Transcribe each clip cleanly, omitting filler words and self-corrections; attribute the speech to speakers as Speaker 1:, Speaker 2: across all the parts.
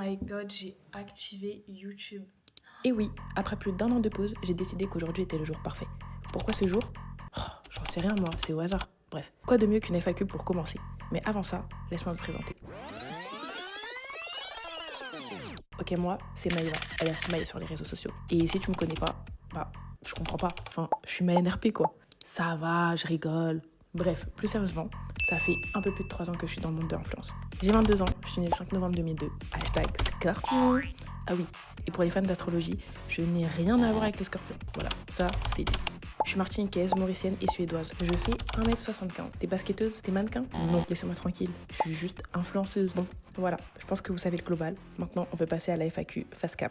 Speaker 1: my god, j'ai activé YouTube.
Speaker 2: Et oui, après plus d'1 an de pause, j'ai décidé qu'aujourd'hui était le jour parfait. Pourquoi ce jour? J'en sais rien moi, c'est au hasard. Bref, quoi de mieux qu'une FAQ pour commencer? Mais avant ça, laisse-moi me présenter. Ok, moi, c'est Maïva, elle a Smile sur les réseaux sociaux. Et si tu me connais pas, je comprends pas. Enfin, je suis ma NRP quoi. Ça va, je rigole. Bref, plus sérieusement, ça fait un peu plus de 3 ans que je suis dans le monde de l'influence. J'ai 22 ans, je suis née le 5 novembre 2002. Scorpion. Ah oui, et pour les fans d'astrologie, je n'ai rien à voir avec les scorpions. Voilà, ça, c'est dit. Je suis martiniquaise, mauricienne et suédoise. Je fais 1m75. T'es basketteuse? T'es mannequin? Non, laissez-moi tranquille. Je suis juste influenceuse. Bon, voilà, je pense que vous savez le global. Maintenant, on peut passer à la FAQ face cam.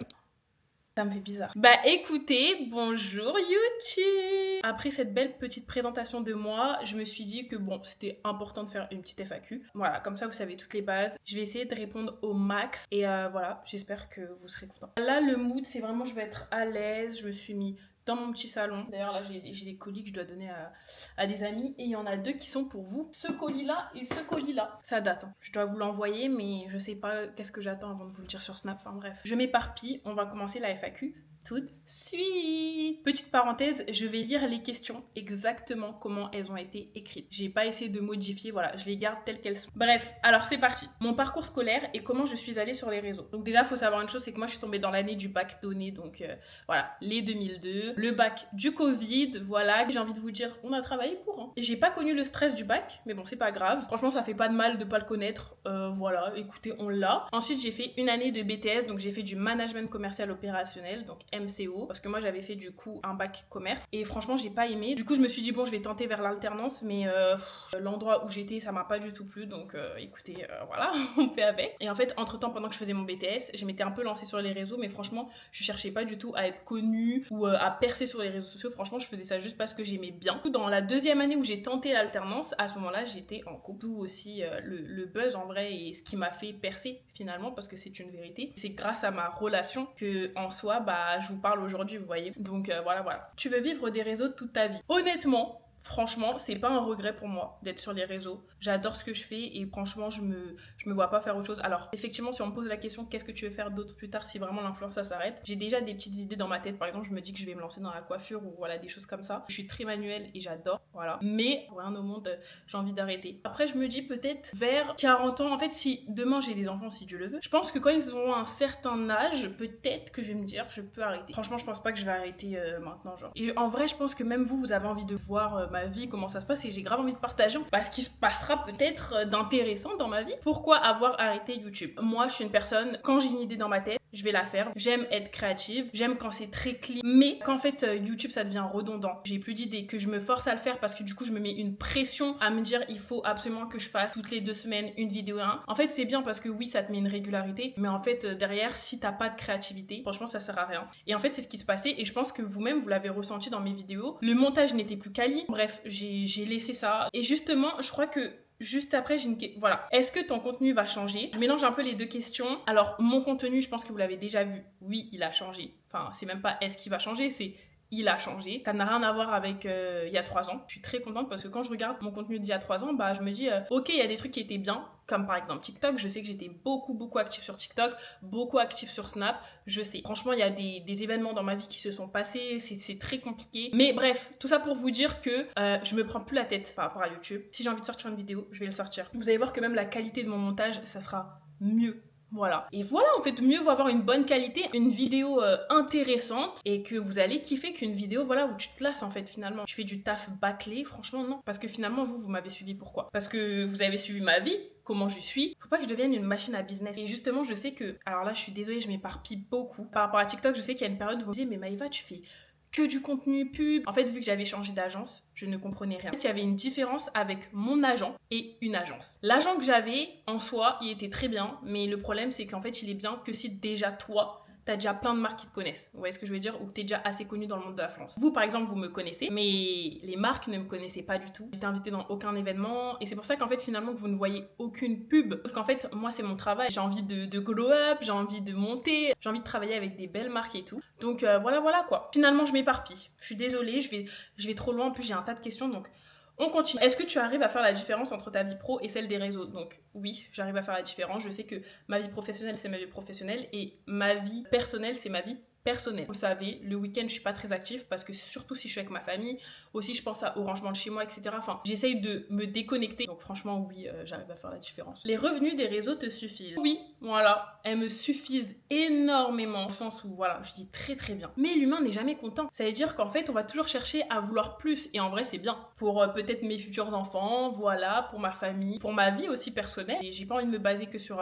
Speaker 1: Ça me fait bizarre. Bah écoutez, bonjour YouTube. Après cette belle petite présentation de moi, je me suis dit que bon, c'était important de faire une petite FAQ. Voilà, comme ça vous savez toutes les bases. Je vais essayer de répondre au max et voilà, j'espère que vous serez contents. Là, le mood, c'est vraiment je vais être à l'aise. Je me suis mis dans mon petit salon. D'ailleurs, là, j'ai des colis que je dois donner à des amis. Et il y en a 2 qui sont pour vous. Ce colis-là et ce colis-là. Ça date. Hein. Je dois vous l'envoyer, mais je sais pas qu'est-ce que j'attends avant de vous le dire sur Snap. Enfin bref. Je m'éparpille. On va commencer la FAQ tout de suite. Petite parenthèse, je vais lire les questions exactement comment elles ont été écrites. J'ai pas essayé de modifier, voilà, je les garde telles qu'elles sont. Bref, alors c'est parti. Mon parcours scolaire et comment je suis allée sur les réseaux. Donc déjà, faut savoir une chose, c'est que moi je suis tombée dans l'année du bac donné, donc voilà, les 2002, le bac du Covid, voilà. J'ai envie de vous dire, on a travaillé pour. Hein. Et j'ai pas connu le stress du bac, mais bon, c'est pas grave. Franchement, ça fait pas de mal de pas le connaître. Voilà, écoutez, on l'a. Ensuite, j'ai fait une année de BTS, donc j'ai fait du management commercial opérationnel, donc MCO, parce que moi j'avais fait du coup un bac commerce et franchement j'ai pas aimé. Du coup je me suis dit bon je vais tenter vers l'alternance, mais l'endroit où j'étais ça m'a pas du tout plu, donc écoutez voilà on fait avec. Et en fait entre temps pendant que je faisais mon BTS je m'étais un peu lancée sur les réseaux, mais franchement je cherchais pas du tout à être connue ou à percer sur les réseaux sociaux. Franchement je faisais ça juste parce que j'aimais bien. Dans la 2e année où j'ai tenté l'alternance, à ce moment là j'étais en couple. D'où aussi le buzz en vrai et ce qui m'a fait percer finalement, parce que c'est une vérité, c'est grâce à ma relation que en soi je vous parle aujourd'hui, vous voyez. Donc voilà. Tu veux vivre des réseaux toute ta vie? Honnêtement, franchement, c'est pas un regret pour moi d'être sur les réseaux. J'adore ce que je fais et franchement, je me vois pas faire autre chose. Alors, effectivement, si on me pose la question, qu'est-ce que tu veux faire d'autre plus tard si vraiment l'influence ça s'arrête? J'ai déjà des petites idées dans ma tête. Par exemple, je me dis que je vais me lancer dans la coiffure ou voilà, des choses comme ça. Je suis très manuelle et j'adore, voilà. Mais pour rien au monde, j'ai envie d'arrêter. Après, je me dis peut-être vers 40 ans. En fait, si demain j'ai des enfants, si Dieu le veut, je pense que quand ils auront un certain âge, peut-être que je vais me dire, je peux arrêter. Franchement, je pense pas que je vais arrêter maintenant, genre. Et en vrai, je pense que même vous avez envie de voir ma vie, comment ça se passe, et j'ai grave envie de partager ce qui se passera peut-être d'intéressant dans ma vie. Pourquoi avoir arrêté YouTube? Moi, je suis une personne, quand j'ai une idée dans ma tête, je vais la faire. J'aime être créative, j'aime quand c'est très clean, mais qu'en fait YouTube ça devient redondant. J'ai plus d'idées, que je me force à le faire parce que du coup je me mets une pression à me dire il faut absolument que je fasse toutes les 2 semaines une vidéo. En fait c'est bien parce que oui ça te met une régularité, mais en fait derrière si t'as pas de créativité, franchement ça sert à rien. Et en fait c'est ce qui se passait et je pense que vous-même vous l'avez ressenti dans mes vidéos. Le montage n'était plus quali, bref j'ai laissé ça et justement je crois que juste après, j'ai une question. Voilà. Est-ce que ton contenu va changer? Je mélange un peu les 2 questions. Alors, mon contenu, je pense que vous l'avez déjà vu. Oui, il a changé. Enfin, c'est même pas est-ce qu'il va changer, c'est il a changé. Ça n'a rien à voir avec il y a 3 ans. Je suis très contente parce que quand je regarde mon contenu d'il y a 3 ans, je me dis ok, il y a des trucs qui étaient bien, comme par exemple TikTok. Je sais que j'étais beaucoup active sur TikTok, beaucoup active sur Snap. Je sais. Franchement, il y a des événements dans ma vie qui se sont passés. C'est très compliqué. Mais bref, tout ça pour vous dire que je me prends plus la tête par rapport à YouTube. Si j'ai envie de sortir une vidéo, je vais le sortir. Vous allez voir que même la qualité de mon montage, ça sera mieux. Voilà. Et voilà, en fait, mieux vaut avoir une bonne qualité, une vidéo intéressante et que vous allez kiffer qu'une vidéo, voilà, où tu te lasses en fait finalement. Tu fais du taf bâclé, franchement non. Parce que finalement, vous m'avez suivi pourquoi? Parce que vous avez suivi ma vie, comment je suis. Faut pas que je devienne une machine à business. Et justement, je sais que, alors là, je suis désolée, je m'éparpille beaucoup. Par rapport à TikTok, je sais qu'il y a une période où vous me disiez, mais Maïva, tu fais que du contenu pub. En fait, vu que j'avais changé d'agence, je ne comprenais rien. En fait, il y avait une différence avec mon agent et une agence. L'agent que j'avais, en soi, il était très bien, mais le problème, c'est qu'en fait, il est bien que si déjà toi, t'as déjà plein de marques qui te connaissent. Vous voyez ce que je veux dire? Ou t'es déjà assez connu dans le monde de la France. Vous, par exemple, vous me connaissez, mais les marques ne me connaissaient pas du tout. J'étais invitée dans aucun événement. Et c'est pour ça qu'en fait, finalement, que vous ne voyez aucune pub. Sauf qu'en fait, moi, c'est mon travail. J'ai envie de glow up, j'ai envie de monter, j'ai envie de travailler avec des belles marques et tout. Donc voilà quoi. Finalement, je m'éparpille. Je suis désolée, je vais trop loin. En plus, j'ai un tas de questions, donc On continue. Est-ce que tu arrives à faire la différence entre ta vie pro et celle des réseaux? Donc oui, j'arrive à faire la différence. Je sais que ma vie professionnelle, c'est ma vie professionnelle et ma vie personnelle, c'est ma vie personnelle. Vous savez, le week-end, je suis pas très active parce que surtout si je suis avec ma famille, aussi je pense au rangement de chez moi, etc. Enfin, j'essaye de me déconnecter. Donc franchement, oui, j'arrive à faire la différence. Les revenus des réseaux te suffisent? Oui, voilà, elles me suffisent énormément, au sens où, voilà, je dis très très bien. Mais l'humain n'est jamais content. Ça veut dire qu'en fait, on va toujours chercher à vouloir plus. Et en vrai, c'est bien. Pour peut-être mes futurs enfants, voilà, pour ma famille, pour ma vie aussi personnelle. Et j'ai pas envie de me baser que sur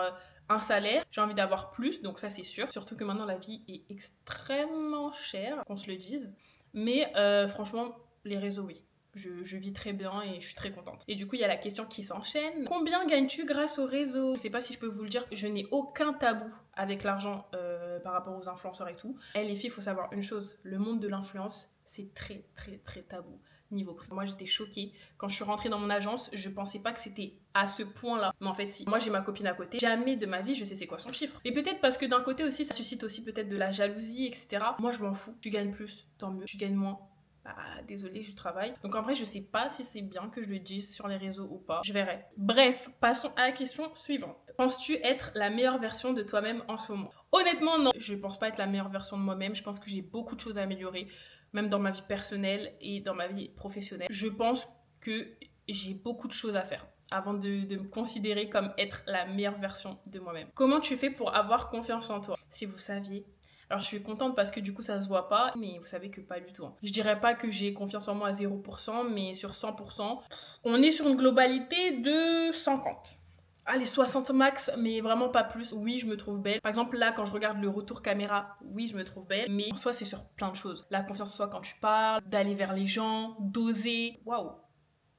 Speaker 1: un salaire, j'ai envie d'avoir plus, donc ça c'est sûr. Surtout que maintenant la vie est extrêmement chère, qu'on se le dise. Mais franchement, les réseaux, oui. Je vis très bien et je suis très contente. Et du coup, il y a la question qui s'enchaîne. Combien gagnes-tu grâce au réseau? Je sais pas si je peux vous le dire, je n'ai aucun tabou avec l'argent par rapport aux influenceurs et tout. Et les filles, il faut savoir une chose, le monde de l'influence, c'est très très très tabou niveau prix. Moi, j'étais choquée. Quand je suis rentrée dans mon agence, je pensais pas que c'était à ce point-là. Mais en fait, si. Moi, j'ai ma copine à côté. Jamais de ma vie, je sais c'est quoi son chiffre. Et peut-être parce que d'un côté aussi, ça suscite aussi peut-être de la jalousie, etc. Moi, je m'en fous. Tu gagnes plus, tant mieux. Tu gagnes moins. Bah, désolée, je travaille. Donc en vrai, je sais pas si c'est bien que je le dise sur les réseaux ou pas. Je verrai. Bref, passons à la question suivante. Penses-tu être la meilleure version de toi-même en ce moment? Honnêtement, non. Je pense pas être la meilleure version de moi-même. Je pense que j'ai beaucoup de choses à améliorer, même dans ma vie personnelle et dans ma vie professionnelle. Je pense que j'ai beaucoup de choses à faire avant de me considérer comme être la meilleure version de moi-même. Comment tu fais pour avoir confiance en toi? Si vous saviez. Alors je suis contente parce que du coup ça se voit pas, mais vous savez que pas du tout. Je dirais pas que j'ai confiance en moi à 0%, mais sur 100%, on est sur une globalité de 50. Allez, 60 max, mais vraiment pas plus. Oui, je me trouve belle. Par exemple, là, quand je regarde le retour caméra, oui, je me trouve belle. Mais en soi, c'est sur plein de choses. La confiance en soi quand tu parles, d'aller vers les gens, d'oser. Waouh,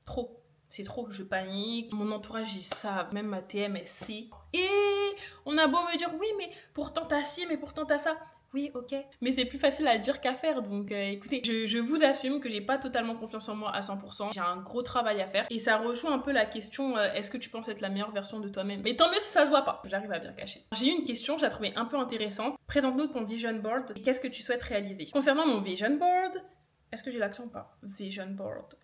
Speaker 1: trop. C'est trop, je panique. Mon entourage, ils savent. Même ma TM, elle sait. Et on a beau me dire, oui, mais pourtant t'as ci, mais pourtant t'as ça. Oui, ok. Mais c'est plus facile à dire qu'à faire. Donc écoutez, je vous assume que j'ai pas totalement confiance en moi à 100%. J'ai un gros travail à faire. Et ça rejoint un peu la question, est-ce que tu penses être la meilleure version de toi-même? Mais tant mieux si ça se voit pas. J'arrive à bien cacher. J'ai eu une question, je la trouvais un peu intéressante. Présente-nous ton vision board et qu'est-ce que tu souhaites réaliser? Concernant mon vision board, est-ce que j'ai l'accent ou pas? Vision board.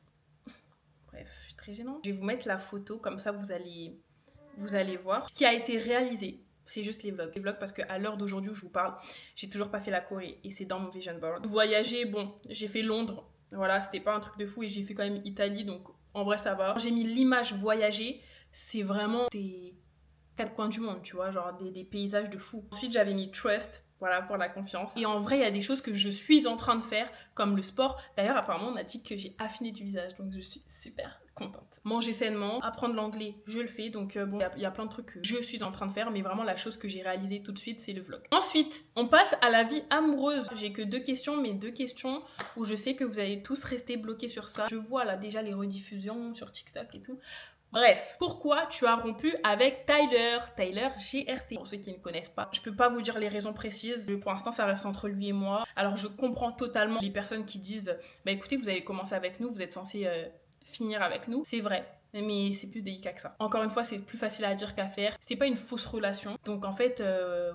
Speaker 1: Bref, je suis très gênante. Je vais vous mettre la photo, comme ça vous allez voir ce qui a été réalisé. C'est juste les vlogs. Les vlogs parce qu'à l'heure d'aujourd'hui où je vous parle, j'ai toujours pas fait la Corée et c'est dans mon vision board. Voyager, bon, j'ai fait Londres. Voilà, c'était pas un truc de fou et j'ai fait quand même Italie, donc en vrai ça va. J'ai mis l'image voyager, c'est vraiment des quatre coins du monde, tu vois, genre des paysages de fou. Ensuite, j'avais mis trust, voilà, pour la confiance. Et en vrai, il y a des choses que je suis en train de faire, comme le sport. D'ailleurs, apparemment, on a dit que j'ai affiné du visage, donc je suis super contente. Manger sainement, apprendre l'anglais, je le fais. Donc bon, il y a plein de trucs que je suis en train de faire, mais vraiment la chose que j'ai réalisée tout de suite, c'est le vlog. Ensuite, on passe à la vie amoureuse. J'ai que 2 questions, mais 2 questions où je sais que vous allez tous rester bloqués sur ça. Je vois là déjà les rediffusions sur TikTok et tout. Bref, pourquoi tu as rompu avec Tyler GRT? Pour ceux qui ne connaissent pas, je peux pas vous dire les raisons précises. Pour l'instant, ça reste entre lui et moi. Alors, je comprends totalement les personnes qui disent bah écoutez, vous avez commencé avec nous, vous êtes censé finir avec nous. C'est vrai. Mais c'est plus délicat que ça. Encore une fois, c'est plus facile à dire qu'à faire. C'est pas une fausse relation. Donc en fait,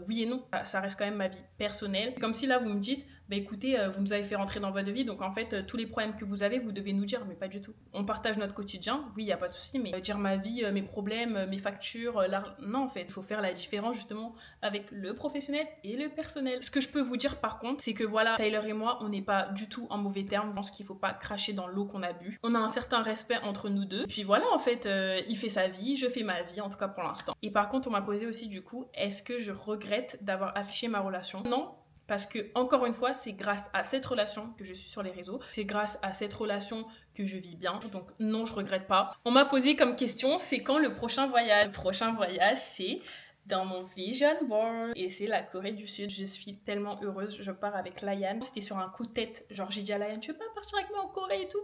Speaker 1: oui et non. Ça reste quand même ma vie personnelle. C'est comme si là, vous me dites, bah écoutez, vous nous avez fait rentrer dans votre vie, donc en fait, tous les problèmes que vous avez, vous devez nous dire, mais pas du tout. On partage notre quotidien, oui, il n'y a pas de souci, mais dire ma vie, mes problèmes, mes factures, non, en fait, il faut faire la différence justement avec le professionnel et le personnel. Ce que je peux vous dire par contre, c'est que voilà, Tyler et moi, on n'est pas du tout en mauvais termes. Je pense qu'il faut pas cracher dans l'eau qu'on a bu. On a un certain respect entre nous deux. Et puis voilà, en fait, il fait sa vie, je fais ma vie, en tout cas pour l'instant. Et par contre, on m'a posé aussi du coup, est-ce que je regrette d'avoir affiché ma relation? Non. Parce que, encore une fois, c'est grâce à cette relation que je suis sur les réseaux. C'est grâce à cette relation que je vis bien. Donc non, je regrette pas. On m'a posé comme question, c'est quand le prochain voyage? Le prochain voyage, c'est dans mon vision board. Et c'est la Corée du Sud. Je suis tellement heureuse. Je pars avec Layan. C'était sur un coup de tête. Genre, j'ai dit à Layan, tu veux pas partir avec moi en Corée et tout?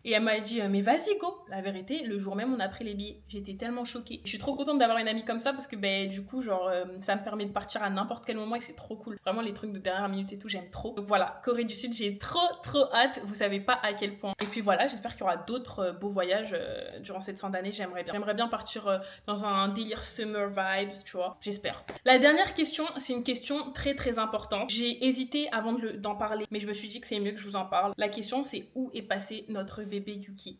Speaker 1: Et elle m'a dit, mais vas-y, go! La vérité, le jour même, on a pris les billets. J'étais tellement choquée. Je suis trop contente d'avoir une amie comme ça parce que, ben, du coup, genre, ça me permet de partir à n'importe quel moment et c'est trop cool. Vraiment, les trucs de dernière minute et tout, j'aime trop. Donc voilà, Corée du Sud, j'ai trop hâte. Vous savez pas à quel point. Et puis voilà, j'espère qu'il y aura d'autres beaux voyages durant cette fin d'année. J'aimerais bien partir dans un délire summer vibes, tu vois. J'espère. La dernière question, c'est une question très importante. J'ai hésité avant d'en parler, mais je me suis dit que c'est mieux que je vous en parle. La question, c'est où est passé notre bébé Yuki?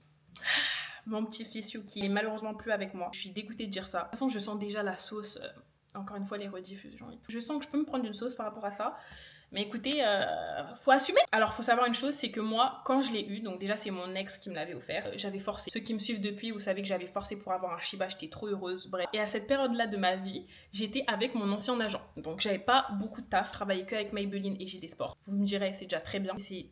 Speaker 1: Mon petit-fils Yuki est malheureusement plus avec moi. Je suis dégoûtée de dire ça. De toute façon, je sens déjà la sauce. Encore une fois, les rediffusions et tout. Je sens que je peux me prendre une sauce par rapport à ça. Mais écoutez, faut assumer. Alors, faut savoir une chose, c'est que moi, quand je l'ai eu, donc déjà c'est mon ex qui me l'avait offert, j'avais forcé. Ceux qui me suivent depuis, vous savez que j'avais forcé pour avoir un Shiba, j'étais trop heureuse, bref. Et à cette période-là de ma vie, j'étais avec mon ancien agent. Donc j'avais pas beaucoup de taf, je travaillais que avec Maybelline et GD Sport. Vous me direz, c'est déjà très bien. C'est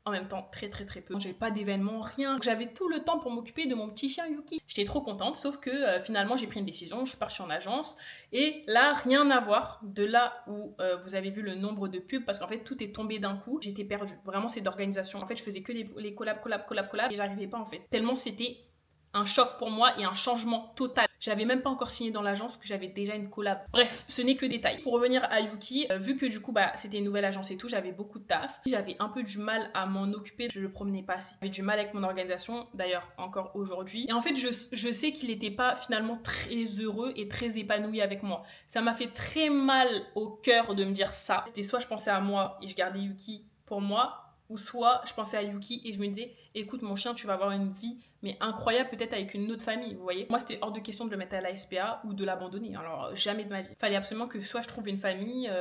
Speaker 1: en même temps très peu. J'avais pas d'événements, rien. J'avais tout le temps pour m'occuper de mon petit chien Yuki. J'étais trop contente, sauf que finalement j'ai pris une décision, je suis partie en agence et là rien à voir de là où vous avez vu le nombre de pubs parce qu'en fait tout est tombé d'un coup. J'étais perdue. Vraiment c'est d'organisation. En fait je faisais que les collabs et j'arrivais pas en fait. Tellement c'était un choc pour moi et un changement total. J'avais même pas encore signé dans l'agence que j'avais déjà une collab. Bref, ce n'est que détail. Pour revenir à Yuki, vu que du coup c'était une nouvelle agence et tout, j'avais beaucoup de taf. J'avais un peu du mal à m'en occuper, je le promenais pas assez. J'avais du mal avec mon organisation, d'ailleurs encore aujourd'hui. Et en fait, je sais qu'il était pas finalement très heureux et très épanoui avec moi. Ça m'a fait très mal au cœur de me dire ça. C'était soit je pensais à moi et je gardais Yuki pour moi, ou soit je pensais à Yuki et je me disais écoute mon chien tu vas avoir une vie mais incroyable peut-être avec une autre famille, vous voyez. Moi c'était hors de question de le mettre à la SPA ou de l'abandonner, alors jamais de ma vie. Fallait absolument que soit je trouve une famille,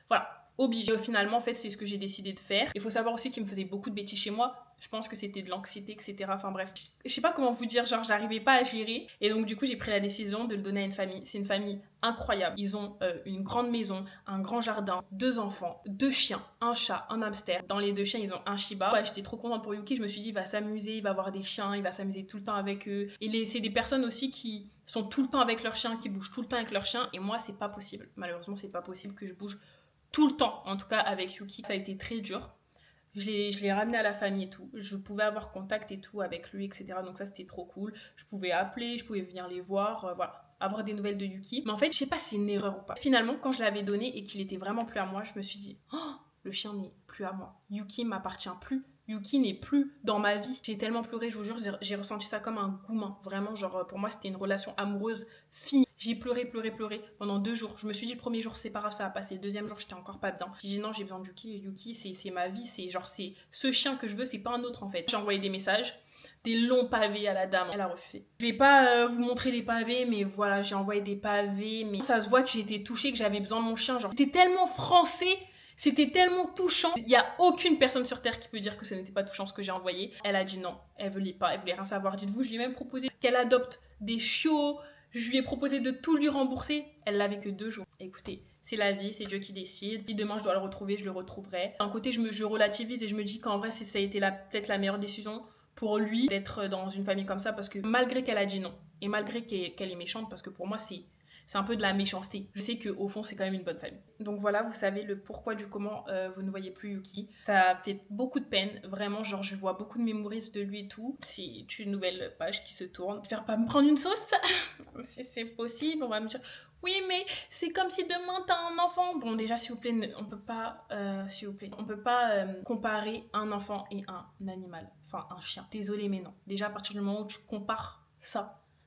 Speaker 1: voilà, obligé. Finalement en fait c'est ce que j'ai décidé de faire. Il faut savoir aussi qu'il me faisait beaucoup de bêtises chez moi. Je pense que c'était de l'anxiété, etc. Enfin bref, je sais pas comment vous dire, genre j'arrivais pas à gérer. Et donc du coup j'ai pris la décision de le donner à une famille. C'est une famille incroyable. Ils ont une grande maison, un grand jardin, 2 enfants, 2 chiens, un chat, un hamster. Dans les 2 chiens ils ont un Shiba. Ouais, j'étais trop contente pour Yuki, je me suis dit il va s'amuser, il va avoir des chiens, il va s'amuser tout le temps avec eux. Et c'est des personnes aussi qui sont tout le temps avec leurs chiens, qui bougent tout le temps avec leurs chiens. Et moi c'est pas possible. Malheureusement c'est pas possible que je bouge tout le temps, en tout cas avec Yuki. Ça a été très dur. Je l'ai ramené à la famille et tout. Je pouvais avoir contact et tout avec lui, etc. Donc ça, c'était trop cool. Je pouvais appeler, je pouvais venir les voir, voilà, avoir des nouvelles de Yuki. Mais en fait, je sais pas si c'est une erreur ou pas. Finalement, quand je l'avais donné et qu'il était vraiment plus à moi, je me suis dit, oh, le chien n'est plus à moi. Yuki m'appartient plus. Yuki n'est plus dans ma vie. J'ai tellement pleuré, je vous jure, j'ai ressenti ça comme un gourmand. Vraiment, genre, pour moi, c'était une relation amoureuse finie. J'ai pleuré pendant 2 jours. Je me suis dit, le premier jour, c'est pas grave, ça va passer. Le deuxième jour, j'étais encore pas bien. J'ai dit, non, j'ai besoin de Yuki. Yuki, c'est ma vie. C'est genre, c'est ce chien que je veux, c'est pas un autre, en fait. J'ai envoyé des messages, des longs pavés à la dame. Elle a refusé. Je vais pas vous montrer les pavés, mais voilà, j'ai envoyé des pavés. Mais ça se voit que j'ai été touchée, que j'avais besoin de mon chien. Genre, c'était tellement français. C'était tellement touchant. Il n'y a aucune personne sur Terre qui peut dire que ce n'était pas touchant ce que j'ai envoyé. Elle a dit non, elle voulait pas, elle voulait rien savoir. Dites-vous, je lui ai même proposé qu'elle adopte des chiots. Je lui ai proposé de tout lui rembourser. Elle l'avait que 2 jours. Écoutez, c'est la vie, c'est Dieu qui décide. Si demain je dois le retrouver, je le retrouverai. D'un côté, je relativise et je me dis qu'en vrai, ça a été peut-être la meilleure décision pour lui d'être dans une famille comme ça parce que malgré qu'elle a dit non et malgré qu'elle est méchante, parce que pour moi, c'est un peu de la méchanceté. Je sais qu'au fond, c'est quand même une bonne famille. Donc voilà, vous savez le pourquoi du comment vous ne voyez plus Yuki. Ça fait beaucoup de peine, vraiment, genre je vois beaucoup de memories de lui et tout. C'est une nouvelle page qui se tourne. J'espère pas me prendre une sauce, si c'est possible. On va me dire, oui mais c'est comme si demain t'as un enfant. Bon déjà s'il vous plaît, on peut pas, comparer un enfant et un animal, enfin un chien. Désolée mais non. Déjà à partir du moment où tu compares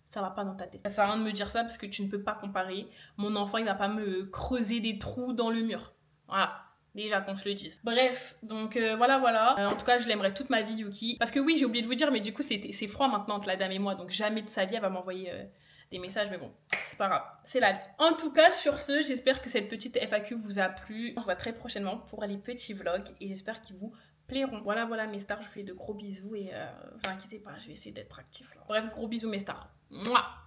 Speaker 1: ça va pas dans ta tête. Ça sert à rien de me dire ça parce que tu ne peux pas comparer. Mon enfant, il va pas me creuser des trous dans le mur. Voilà. Déjà qu'on se le dise. Bref, donc voilà. En tout cas, je l'aimerais toute ma vie, Yuki. Parce que oui, j'ai oublié de vous dire, mais du coup, c'est froid maintenant entre la dame et moi. Donc jamais de sa vie, elle va m'envoyer des messages. Mais bon, c'est pas grave. C'est la vie. En tout cas, sur ce, j'espère que cette petite FAQ vous a plu. On se voit très prochainement pour les petits vlogs. Et j'espère qu'ils vous plairont. Voilà mes stars, je vous fais de gros bisous et vous inquiétez pas, je vais essayer d'être actif là. Bref, gros bisous mes stars. Mouah.